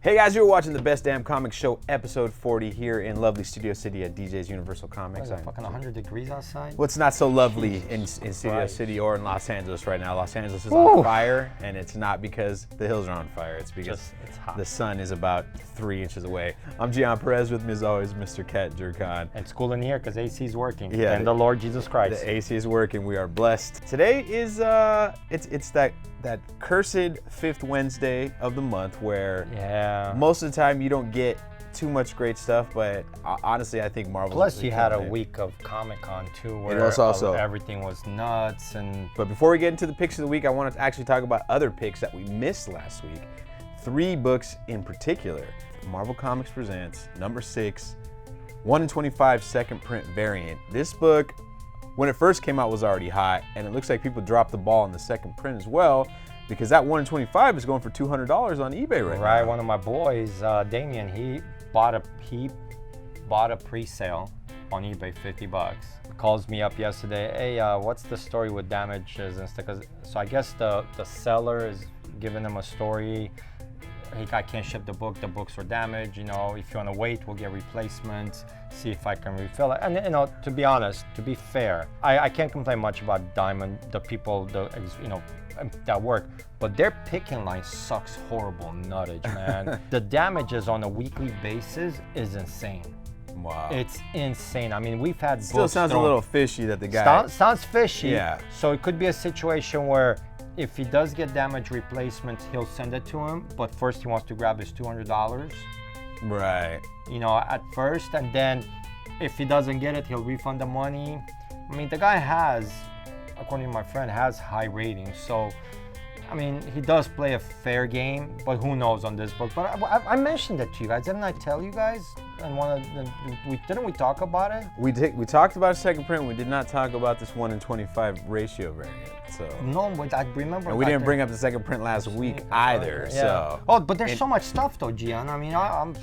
Hey guys, you're watching the Best Damn Comics Show, episode 40 here in lovely Studio City at DJ's Universal Comics. It's fucking 100 degrees outside. Well, it's not so lovely in Studio City or in Los Angeles right now. Los Angeles is on fire, and it's not because the hills are on fire. It's because it's hot. The sun is about 3 inches away. I'm Gian Perez, with me as always, Mr. Cat Jercan. It's cool in here because AC is working. Yeah, and the Lord Jesus Christ. The AC is working. We are blessed. Today is it's that cursed fifth Wednesday of the month where most of the time you don't get too much great stuff, but honestly I think Marvel. Plus you had a week of Comic-Con too where also everything was nuts. But before we get into the picks of the week, I want to actually talk about other picks that we missed last week. 3 books in particular. Marvel Comics presents number 6, 1 in 25 second print variant. This book, when it first came out, was already hot, and it looks like people dropped the ball on the second print as well, because that 1 in 25 is going for $200 on eBay right now. Right, one of my boys, Damien, he bought a pre-sale on eBay, $50. Calls me up yesterday, hey, what's the story with damages and stuff? So I guess the seller is giving him a story. I can't ship the book, the books are damaged, you know, if you want to wait, we'll get replacements, see if I can refill it. And you know, to be honest, to be fair, I can't complain much about Diamond, the people, that work, but their picking line sucks horrible nuttage, man. The damages on a weekly basis is insane. Wow. It's insane. I mean, we've had Still books sounds a little fishy that the guy... Sounds fishy. Yeah. So it could be a situation where if he does get damage replacements, he'll send it to him, but first he wants to grab his $200. Right. You know, at first, and then if he doesn't get it, he'll refund the money. I mean, the guy has, according to my friend, has high ratings. So, I mean, he does play a fair game, but who knows on this book. But I mentioned it to you guys. Didn't I tell you guys? And didn't we talk about it? We talked about a second print. We did not talk about this 1 in 25 ratio variant. So no, but I remember. And we didn't bring up the second print last week either. Yeah. So. Oh, but there's so much stuff though, Gian. I mean, I'm.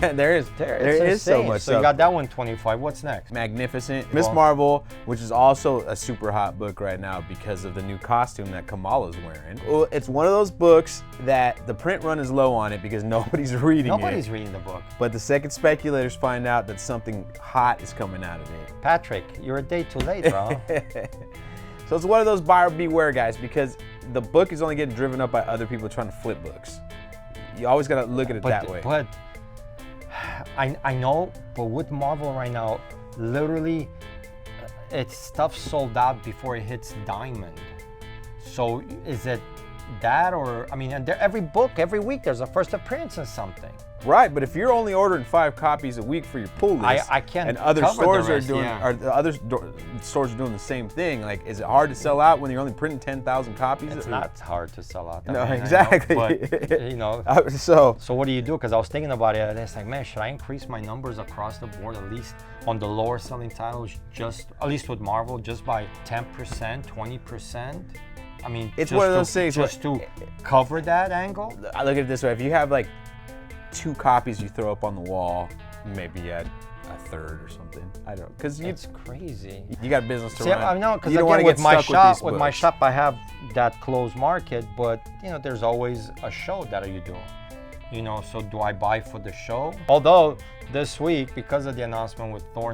there is so much. So you got that 125. What's next? Magnificent Miss Marvel, which is also a super hot book right now because of the new costume that Kamala's wearing. Well, it's one of those books that the print run is low on it because nobody's reading it. Nobody's reading the book. But the second speculators find out that something hot is coming out of it. Patrick, you're a day too late, bro. So it's one of those buyer beware guys, because the book is only getting driven up by other people trying to flip books. You always gotta look at it that way. But I know, but with Marvel right now, literally, it's stuff sold out before it hits Diamond. So is it that, or I mean, and every book, every week, there's a first appearance in something. Right, but if you're only ordering 5 copies a week for your pull list, I can't. And other stores are doing, stores are doing the same thing. Like, is it hard to sell out when you're only printing 10,000 copies? It's not hard to sell out. No, exactly. But you know, so what do you do? Because I was thinking about it, and it's like, man, should I increase my numbers across the board, at least on the lower selling titles, just at least with Marvel, just by 10%, 20%? I mean, it's one of those things just to cover that angle. I look at it this way: if you have like 2 copies you throw up on the wall, maybe add a third or something. I don't know, because it's crazy. You got business to run. I know, because you don't want to get my stuck shop, with my shop, I have that closed market, but you know, there's always a show that you do. You know, so do I buy for the show? Although this week, because of the announcement with Thor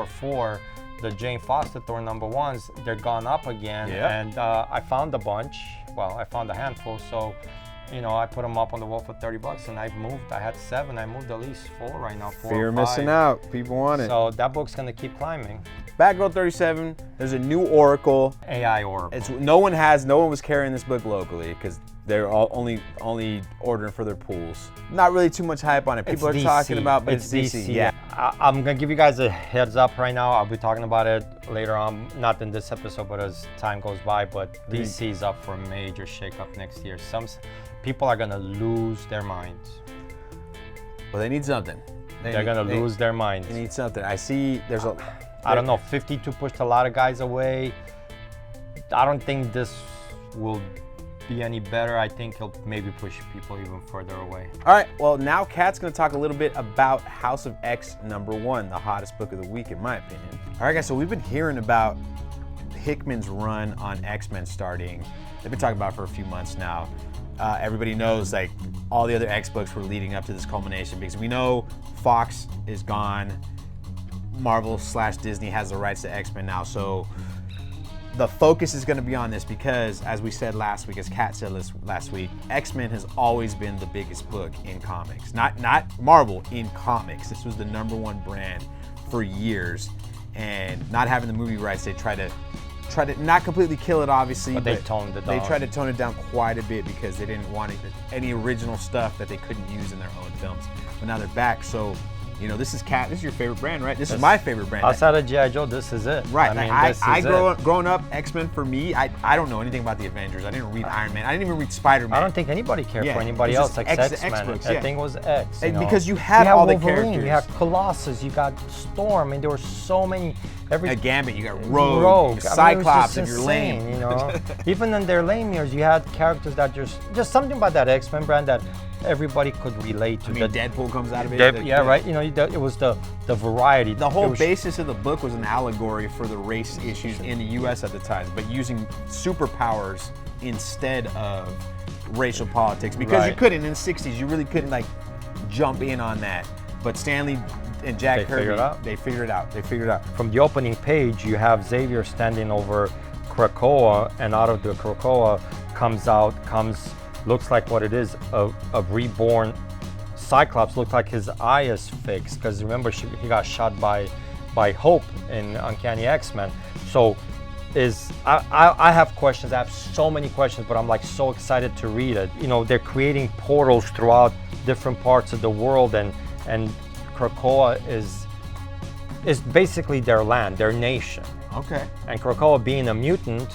4, the Jane Foster Thor #1s, they're gone up again, and I found a bunch. Well, I found a handful, so. You know, I put them up on the wall for $30, and I've moved. I had 7. I moved at least 4 right now. 4 Fear or 5. Missing out. People want it. So that book's gonna keep climbing. Batgirl 37. There's a new Oracle. AI Oracle. No one was carrying this book locally because they're all only ordering for their pools. Not really too much hype on it. People are talking about, but it's DC. Yeah. I'm gonna give you guys a heads up right now. I'll be talking about it later on, not in this episode, but as time goes by. But DC is up for a major shakeup next year. Some people are gonna lose their minds. Well, they need something. They're gonna lose their minds. They need something. I see. I don't know. 52 pushed a lot of guys away. I don't think this will be any better. I think he'll maybe push people even further away. All right, well, now Kat's gonna talk a little bit about House of X #1, the hottest book of the week, in my opinion. All right, guys, so we've been hearing about Hickman's run on X-Men starting. They've been talking about it for a few months now. everybody knows like all the other X books were leading up to this culmination because we know Fox is gone. Marvel/Disney has the rights to X-Men now, so the focus is going to be on this because, as we said last week, as Cat said last week, X-Men has always been the biggest book in comics. Not Marvel, in comics. This was the #1 brand for years, and not having the movie rights, they try to not completely kill it, obviously, but they toned it down. They tried to tone it down quite a bit because they didn't want any original stuff that they couldn't use in their own films. But now they're back, so. You know, this is Cat. This is your favorite brand, right? This is my favorite brand. Outside of G.I. Joe, this is it. Right. I mean, growing up, X-Men for me, I don't know anything about the Avengers. I didn't read Iron Man. I didn't even read Spider-Man. I don't think anybody cared for anybody else except X-Men. X-Books, I think it was X. Because you had all the characters. You had Colossus, you got Storm, and there were so many. A Gambit, you got Rogue, Cyclops, if you're lame. You know, even in their lame years, you had characters that just something about that X-Men brand that everybody could relate to. I mean, Deadpool comes out of it. Right. You know, it was the variety. The whole basis of the book was an allegory for the race issues in the U.S. at the time, but using superpowers instead of racial politics because you couldn't in the '60s. You really couldn't like jump in on that. But Stanley and Jack Kirby, they figured it out. From the opening page, you have Xavier standing over Krakoa, and out of the Krakoa looks like what it is, a reborn Cyclops. Looks like his eye is fixed because remember he got shot by Hope in Uncanny X-Men. So I have questions. I have so many questions, but I'm like so excited to read it. You know, they're creating portals throughout different parts of the world, and Krakoa is basically their land, their nation. Okay. And Krakoa, being a mutant,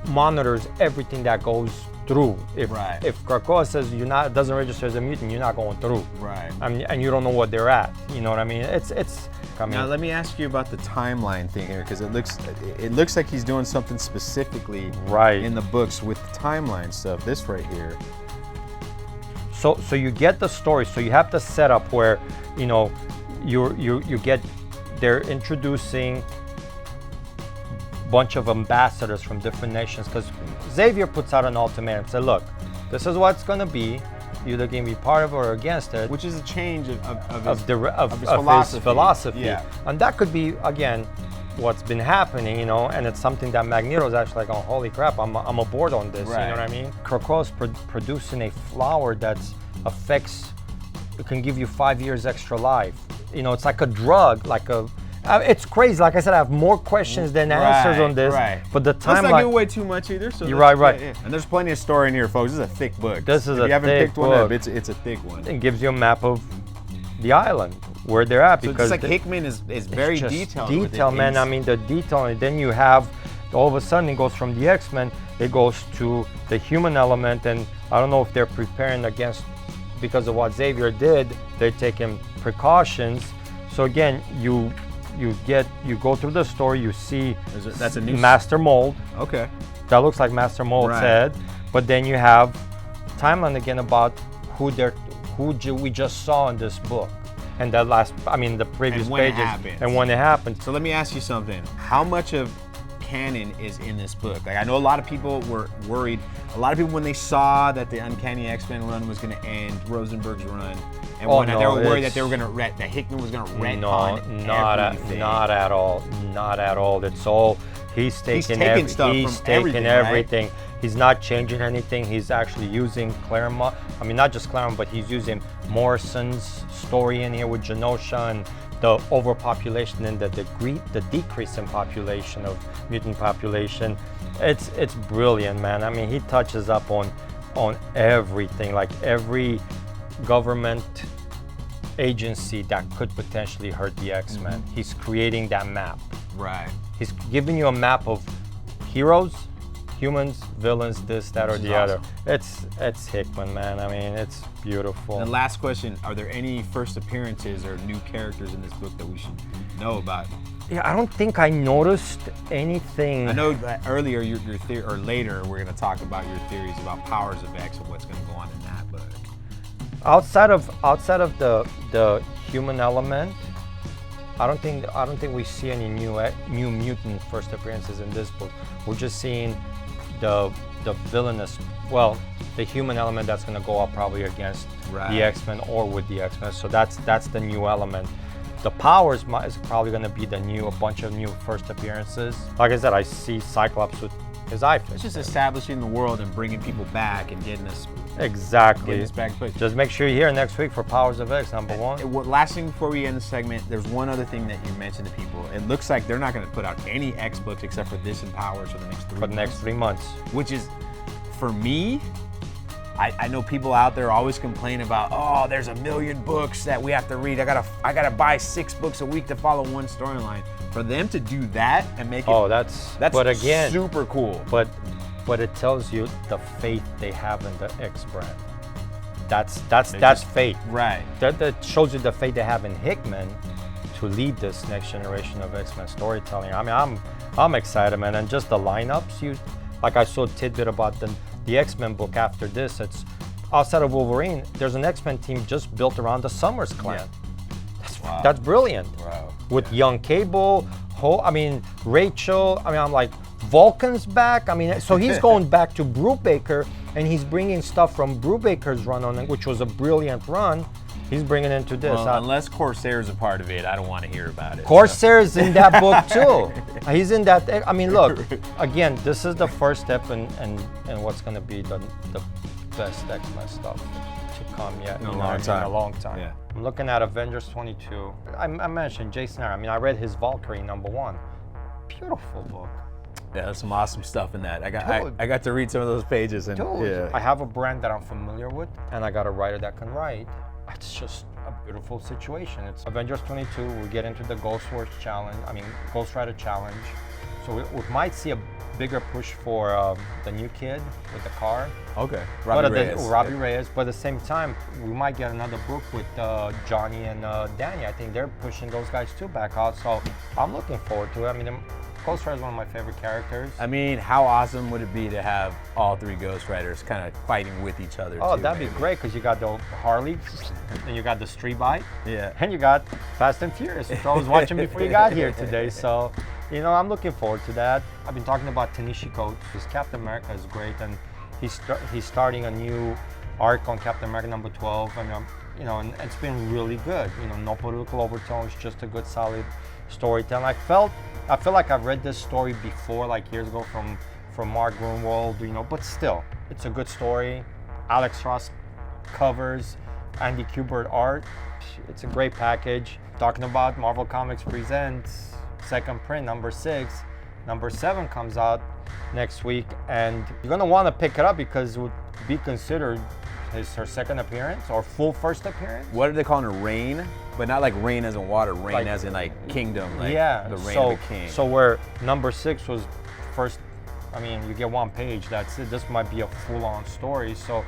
monitors everything that goes through. If Krakoa says doesn't register as a mutant, you're not going through. Right. And you don't know what they're at. You know what I mean? Now let me ask you about the timeline thing here, because it looks like he's doing something specifically in the books with the timeline stuff. This right here. So you get the story. So you have the setup where they're introducing a bunch of ambassadors from different nations, because Xavier puts out an ultimatum. Say, look, this is what it's going to be. You're either going to be part of it or against it. Which is a change of his philosophy. Yeah. And that could be, again, what's been happening, and it's something that Magneto's actually like, oh, holy crap, I'm aboard on this, you know what I mean? Krakoa's producing a flower that it can give you 5 years extra life. It's like a drug, it's crazy. Like I said, I have more questions than answers on this. But the timeline. Let's not give away too much either. So you're right. Yeah. And there's plenty of story in here, folks. This is a thick book. If you haven't picked one up, it's a thick one. It gives you a map of the island where they're at. So because it's like Hickman is very detailed. Detail, man. I mean, the detail. And then you have, all of a sudden, it goes from the X-Men, it goes to the human element. And I don't know if they're preparing against, because of what Xavier did, they're taking precautions. So again, you go through the story, you see that's a new Master Mold. Okay. That looks like Master Mold's head. But then you have timeline again about who we just saw in this book. And the previous pages. And when it happened. So let me ask you something. How much of canon is in this book? Like, I know a lot of people were worried. A lot of people, when they saw that the Uncanny X-Men run was going to end, Rosenberg's run, and they were worried that that Hickman was going to retcon everything. Not at all. It's all he's taking everything. Right? He's not changing anything. He's actually using Claremont. I mean, not just Claremont, but he's using Morrison's story in here with Genosha and the overpopulation and the decrease in population of mutant population. It's brilliant, man. I mean, he touches up on everything, like every government agency that could potentially hurt the X-Men. Mm-hmm. He's creating that map. Right. He's giving you a map of heroes, humans, villains, this, that, or the other. It's Hickman, man. I mean, it's beautiful. And the last question, are there any first appearances or new characters in this book that we should know about? Yeah, I don't think I noticed anything. I know that earlier, your theory, or later, we're going to talk about your theories about powers of X and what's going to go on in that. But outside of the human element, I don't think we see any new mutant first appearances in this book. We're just seeing the the villainous, well, the human element that's going to go up probably against the X-Men or with the X-Men. So that's the new element. The powers is probably going to be a bunch of new first appearances. Like I said, I see Cyclops with his eye fix. It's just establishing the world and bringing people back and getting us exactly. Back in place. Just make sure you're here next week for Powers of X #1. Last thing before we end the segment, there's one other thing that you mentioned to people. It looks like they're not going to put out any X books except for this and Powers for the next 3 months. For the next 3 months. Which is, for me, I know people out there always complain about, oh, there's a million books that we have to read. I gotta buy 6 books a week to follow one storyline. For them to do that and make it, that's but again, super cool. But it tells you the faith they have in the X brand. That's faith. Right. That shows you the faith they have in Hickman to lead this next generation of X-Men storytelling. I mean, I'm excited, man, and just the lineups. Like I saw a tidbit about the X-Men book after this. It's outside of Wolverine. There's an X-Men team just built around the Summers clan. Yeah. That's brilliant. Wow. With young Cable, Rachel. I mean, I'm like, Vulcan's back. I mean, so he's going back to Brubaker, and he's bringing stuff from Brubaker's run on it, which was a brilliant run. He's bringing it into this. Well, unless Corsair's a part of it, I don't want to hear about it. Corsair's in that book too. He's in that. I mean, look, again, this is the first step in what's going to be the best X-Men stuff to come yet in a long time. Yeah. I'm looking at Avengers 22. I mentioned Jason Aaron. I mean, I read his Valkyrie #1. Beautiful book. Yeah, there's some awesome stuff in that. I got to read some of those pages, and I have a brand that I'm familiar with, and I got a writer that can write. It's just a beautiful situation. It's Avengers 22. We get into the Ghost Rider challenge. So we might see a bigger push for the new kid with the car. Okay. Robbie Reyes. But at the same time, we might get another book with Johnny and Danny. I think they're pushing those guys too back out. So I'm looking forward to it. I mean, Ghost Rider is one of my favorite characters. I mean, how awesome would it be to have all 3 Ghost Riders kind of fighting with each other? Oh, that'd be great, because you got the Harley, and you got the Street Bike, and you got Fast and Furious, which I was watching before you got here today. So, I'm looking forward to that. I've been talking about Ta-Nehisi Coates. His Captain America is great, and he's starting a new arc on Captain America #12, and and it's been really good. No political overtones, just a good, solid storytelling. I feel like I've read this story before, like years ago from Mark Grunwald, but still, it's a good story. Alex Ross covers, Andy Kubert art. It's a great package. Talking about Marvel Comics Presents second print, #6. #7 comes out next week, and you're gonna want to pick it up because it would be considered her second appearance or full first appearance. What are they calling her? Rain? But not like rain as in water, rain as in like kingdom, like the reign of the king. So where #6 was first, you get 1 page, that's it. This might be a full-on story, so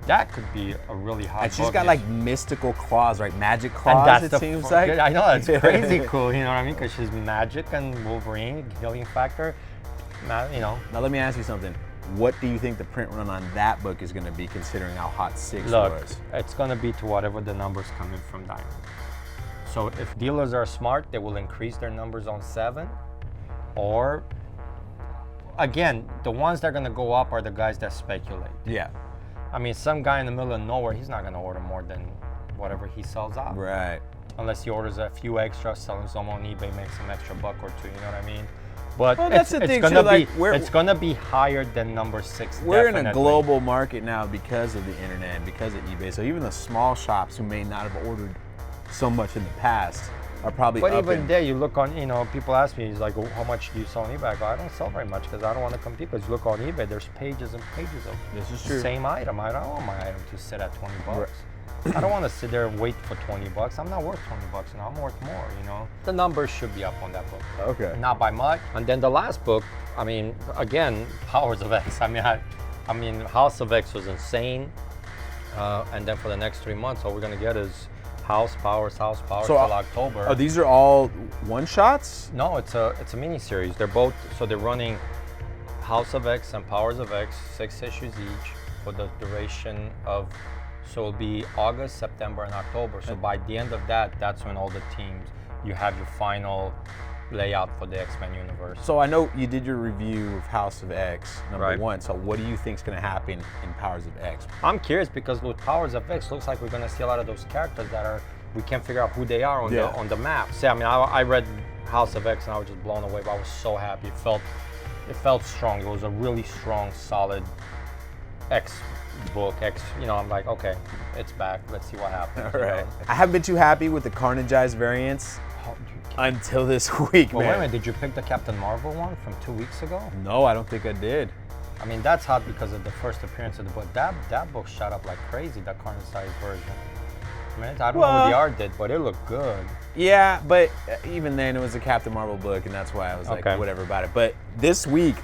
that could be a really hot book. And she's got like mystical claws, right? Magic claws, it seems like. I know, that's crazy cool, you know what I mean? Because she's magic and Wolverine, healing factor, Now let me ask you something. What do you think the print run on that book is going to be, considering how hot 6 was? It's going to be to whatever the numbers come in from Diamond. So if dealers are smart, they will increase their numbers on 7. Or, again, the ones that are going to go up are the guys that speculate. Yeah. I mean, some guy in the middle of nowhere, he's not going to order more than whatever he sells out. Right. Unless he orders a few extras, selling some on eBay, makes an extra $1 or $2, you know what I mean? But that's the thing too, it's gonna be higher than #6. We're in a global market now because of the internet and because of eBay. So even the small shops who may not have ordered so much in the past are probably. But even there, you look on, people ask me, he's like, well, how much do you sell on eBay? I go, I don't sell very much because I don't want to compete. Because you look on eBay, there's pages and pages of the same item. I don't want my item to sit at $20. Right. I don't want to sit there and wait for $20. I'm not worth $20, I'm worth more, The numbers should be up on that book. Okay. Not by much. And then the last book, again, Powers of X. House of X was insane. And then for the next 3 months, all we're going to get is House Powers till October. Oh, these are all one-shots? No, it's a mini-series. They're both, so they're running House of X and Powers of X, 6 issues each for the duration of. So it'll be August, September, and October. So by the end of that, that's when all the teams, you have your final layout for the X-Men universe. So I know you did your review of House of X, number Right. 1. So what do you think is going to happen in Powers of X? I'm curious because with Powers of X, looks like we're gonna see a lot of those characters that we can't figure out who they are Yeah. on the map. See, I mean, I read House of X and I was just blown away, but I was so happy. It felt strong. It was a really strong, solid X book. I'm like, okay, it's back. Let's see what happens. All right. I haven't been too happy with the Carnageized variants until this week, Well, man. wait a minute. Did you pick the Captain Marvel one from 2 weeks ago? No, I don't think I did. I mean, that's hot because of the first appearance of the book. That book shot up like crazy, the Carnage-sized version. I mean, I don't know Well- who the art did, but it looked good. Yeah, but even then it was a Captain Marvel book, and that's why I was like, Okay. whatever about it. But this week,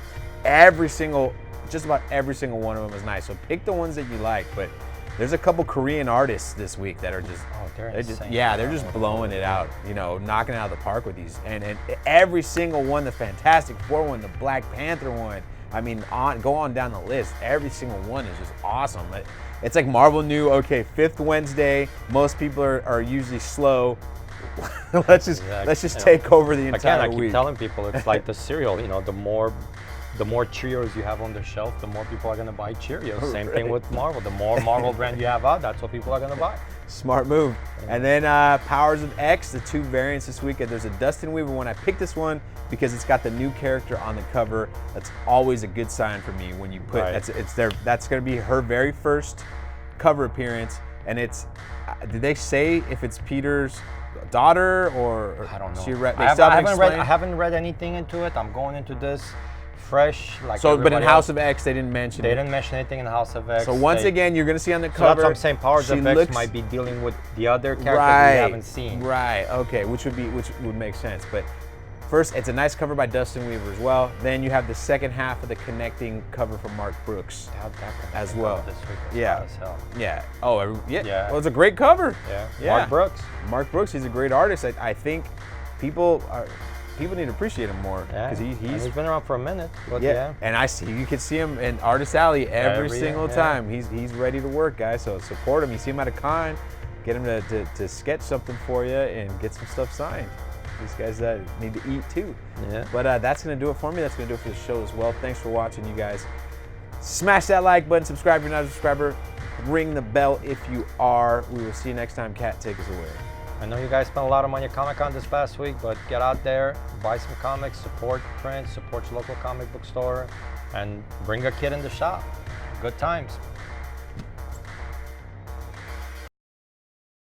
just about every single one of them is nice. So pick the ones that you like. But there's a couple Korean artists this week that are just, they're just insane. they're just blowing it out. Knocking it out of the park with these. And every single one, the Fantastic Four one, the Black Panther one. I mean, go on down the list. Every single one is just awesome. It's like Marvel knew, okay, 5th Wednesday, most people are usually slow. let's just take over the entire Again, I week. keep telling people it's like the cereal. The more Cheerios you have on the shelf, the more people are gonna buy Cheerios. Same thing with Marvel. The more Marvel brand you have out, that's what people are gonna buy. Smart move. And then Powers of X, the 2 variants this week. There's a Dustin Weaver one. I picked this one because it's got the new character on the cover. That's always a good sign for me when you put Right. that's going to be her very first cover appearance. And it's did they say if it's Peter's daughter or I don't know. They I still haven't haven't read. I explained? haven't read anything into it. I'm going into this fresh. Like So, but in everybody House else. of X, they didn't mention They it. didn't mention anything in House of X. So once again, you're going to see on the So cover. that's what I'm saying. Powers of she X looks- might be dealing with the other characters right, we haven't seen. Right. Okay. Which would make sense. But first, it's a nice cover by Dustin Weaver as well. Then you have the second half of the connecting cover from Mark Brooks That as connecting well. cover This week was Yeah. hot as hell. Yeah. Oh, yeah. Yeah. Well, it's a great cover. Yeah. Mark Brooks. Mark Brooks. He's a great artist. I think people need to appreciate him more Yeah. because And he's he's been around for a minute. But yeah. And you can see him in Artist Alley every single year, time. He's ready to work, guys. So support him. You see him at a con, get him to sketch something for you and get some stuff signed. These guys need to eat too. Yeah. But that's going to do it for me. That's going to do it for the show as well. Thanks for watching, you guys. Smash that like button. Subscribe if you're not a subscriber. Ring the bell if you are. We will see you next time. Cat, take us away. I know you guys spent a lot of money at Comic-Con this past week, but get out there, buy some comics, support print, support your local comic book store, and bring a kid in the shop. Good times.